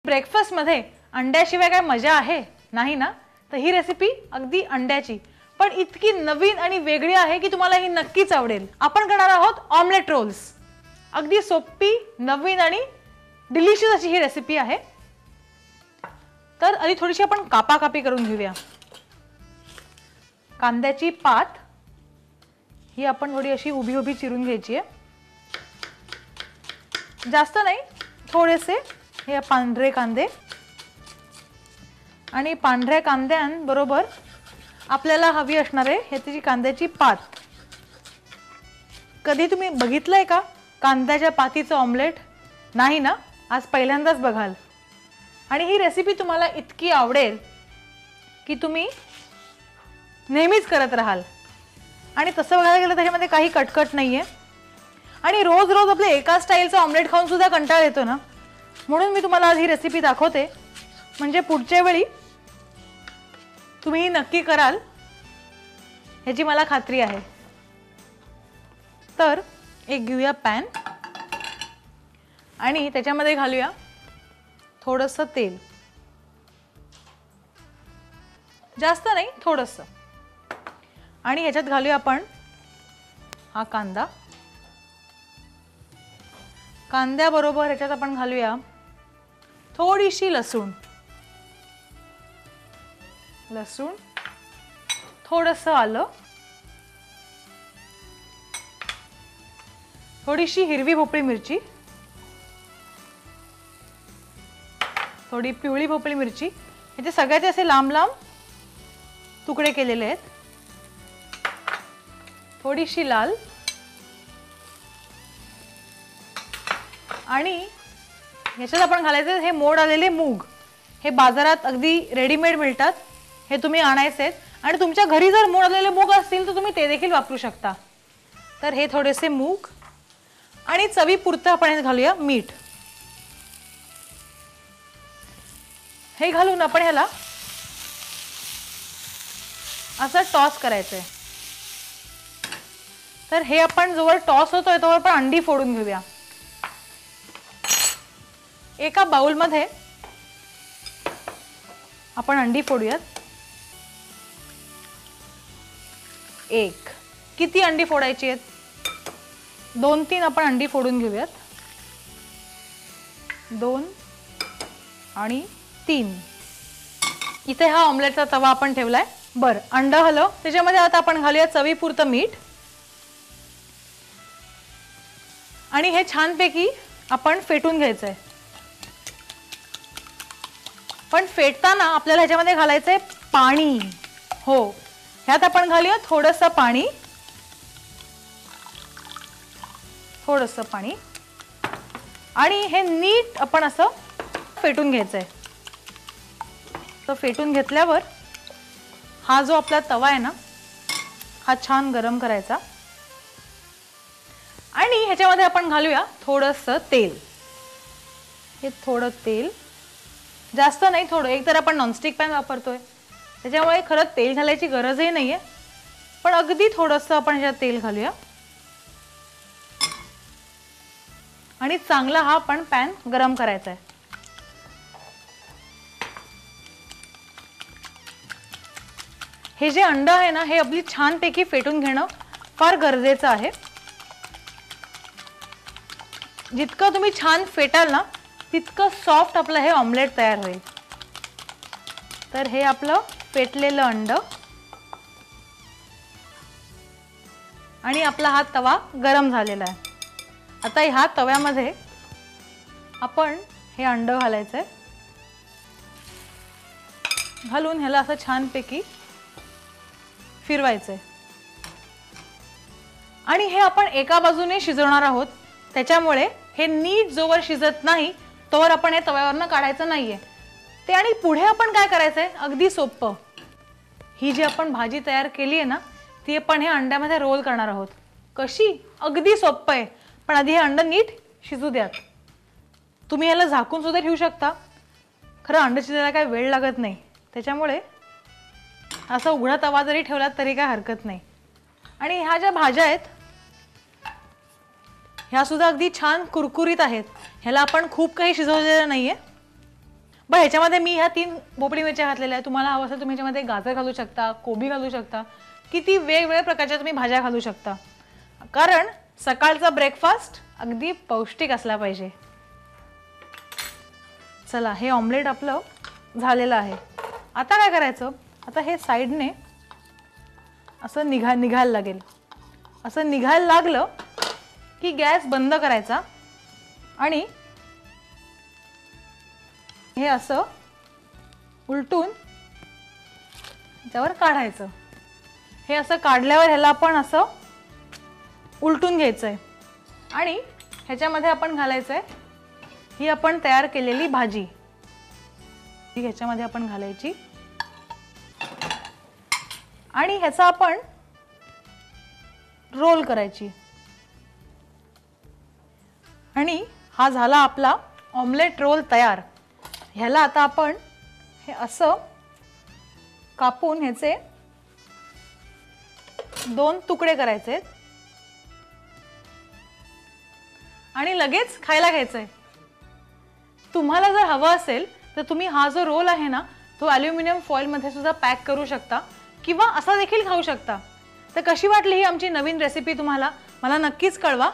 ब्रेकफास्टमध्ये अंड्याशिवाय काय मजा आहे नाही ना? तर ही रेसिपी अगदी अंड्याची पण इतकी नवीन आणि वेगळी आहे की तुम्हाला ही नक्कीच आवडेल। आपण करणार आहोत ऑमलेट रोल्स। अगदी सोपी, नवीन आणि डिलिशियस अशी ही रेसिपी आहे। तर आधी थोडीशी आपण कापाकापी करून घेऊया। कांद्याची पात ही आपण थोडी अशी उभी उभी चिरून घ्यायची आहे, जास्त नाही, थोडेसे हे पांढरे कांदे। आणि पांढऱ्या कांद्यांबरोबर आपल्याला हवी असणार आहे ह्याची कांद्याची पात। कधी तुम्ही बघितलंय का कांद्याच्या पातीचं ऑमलेट? नाही ना? आज पहिल्यांदाच बघाल। आणि ही रेसिपी तुम्हाला इतकी आवडेल की तुम्ही नेहमीच करत राहाल। आणि तसं बघायला गेलं त्याच्यामध्ये काही कटकट नाहीये आणि रोज रोज आपले एका स्टाईलचं ऑमलेट खाऊन सुद्धा कंटाळा येतो ना, म्हणून मी तुम्हाला आज ही रेसिपी दाखवते, म्हणजे पुढच्या वेळी तुम्ही नक्की कराल ह्याची मला खात्री आहे। तर एक घेऊया पॅन आणि त्याच्यामध्ये घालूया थोडंसं तेल, जास्त नाही, थोडंसं। आणि ह्याच्यात घालूया आपण हा कांदा। कांद्याबरोबर ह्याच्यात आपण घालूया थोडीशी लसूण, थोडंसं आलं, थोडीशी हिरवी भोपळी मिरची, थोडी पिवळी भोपळी मिरची, याचे सगळ्याचे असे लांब लांब तुकडे केलेले आहेत, थोडीशी लाल, आणि ह्याच्यात आपण घालायचे हे मोड आलेले मूग। हे बाजारात अगदी रेडीमेड मिळतात, हे तुम्ही आणायचे आणि तुमच्या घरी जर मोड आलेले मूग असतील तर तुम्ही ते देखील वापरू शकता। तर हे थोडेसे मूग आणि चवीपुरतं आपण घालूया मीठ। हे घालून आपण ह्याला असं टॉस करायचंय। तर हे आपण जोवर टॉस होतोय तोवर आपण अंडी फोडून घेऊया। एका बाउल मध्ये आपण अंडी फोडूयात। एक, किती अंडी फोडायची आहेत? 2-3 आपण अंडी फोडून घेऊयात। 2 आणि 3। इथे हा ऑमलेटचा तवा आपण ठेवलाय। बर, अंड हलव, त्याच्यामध्ये आता आपण घालूया चवीपुरतं मीठ आणि हे छानपैकी आपण फेटून घ्यायचंय। पण फेटताना आपल्याला ह्याच्यामध्ये घालायचंय पाणी। हो, ह्यात आपण घालूया थोडंसं पाणी, आणि हे नीट आपण असं फेटून घ्यायचंय। तर फेटून घेतल्यावर हा जो आपला तवा आहे ना, हा छान गरम करायचा आणि ह्याच्यामध्ये आपण घालूया थोडंसं तेल। हे थोडं तेल, जास्त नाही, थोडं। एक तर आपण नॉनस्टिक पॅन वापरतोय त्याच्यामुळे खरं तेल घालायची गरजही नाहीये, पण अगदी थोडंसं आपण ह्याच्यात तेल घालूया आणि चांगला हा आपण पॅन गरम करायचा आहे। हे जे अंड आहे ना, हे अगदी छानपैकी फेटून घेणं फार गरजेचं आहे। जितकं तुम्ही छान फेटाल ना, तितकं सॉफ्ट आपलं हे ऑमलेट तयार होईल। तर हे आपलं फेटलेलं अंड आणि आपला हा तवा गरम झालेला आहे। आता ह्या तव्यामध्ये आपण हे अंड घालायचंय, घालून ह्याला असं छानपैकी फिरवायचंय आणि हे आपण एका बाजूने शिजवणार आहोत, त्याच्यामुळे हे नीट जोवर शिजत नाही तोवर आपण हे तव्यावरनं काढायचं नाहीये ते। आणि पुढे आपण काय करायचंय, अगदी सोपं, ही जी आपण भाजी तयार केली आहे ना, ती आपण हे अंड्यामध्ये रोल करणार आहोत। कशी? अगदी सोपं आहे, पण आधी हे अंड नीट शिजू द्यात। तुम्ही याला झाकून सुद्धा ठेवू शकता, खरं अंड शिजायला काय वेळ लागत नाही, त्याच्यामुळे असा उघडा तवा जरी ठेवलात तरी काय हरकत नाही। आणि ह्या ज्या भाज्या आहेत ह्या सुद्धा अगदी छान कुरकुरीत आहेत, ह्याला आपण खूप काही शिजवलेलं नाहीये। बरं, ह्याच्यामध्ये मी ह्या 3 भोपळी मिरच्या घातलेल्या आहेत. तुम्हाला हवं असेल तुम्ही ह्याच्यामध्ये गाजर घालू शकता, कोबी घालू शकता, किती वेगवेगळ्या प्रकारच्या तुम्ही भाज्या घालू शकता, कारण सकाळचा ब्रेकफास्ट अगदी पौष्टिक असला पाहिजे. चला, हे ऑमलेट आपलं झालेलं आहे. आता काय करायचं, आता हे साईडने असं निघायला लागेल. असं निघायला लागलं की गॅस बंद करायचा आणि हे असं उलटून त्यावर काढायचं. हे असं काढल्यावर ह्याला आपण असं उलटून घ्यायचंय आणि ह्याच्यामध्ये आपण घालायचंय ही आपण तयार केलेली भाजी. ती ह्याच्यामध्ये आपण घालायची आणि ह्याचा आपण रोल करायची. आणि हा झाला आपला ऑमलेट रोल तयार. ह्याला आता आपण हे असं कापून ह्याचे 2 तुकडे करायचे आणि लगेच खायला घ्यायचंय. तुम्हाला जर हवं असेल तर तुम्ही हा जो रोल आहे ना तो ॲल्युमिनियम फॉइलमध्ये सुद्धा पॅक करू शकता किंवा असा देखील खाऊ शकता. तर कशी वाटली ही आमची नवीन रेसिपी तुम्हाला, मला नक्कीच कळवा.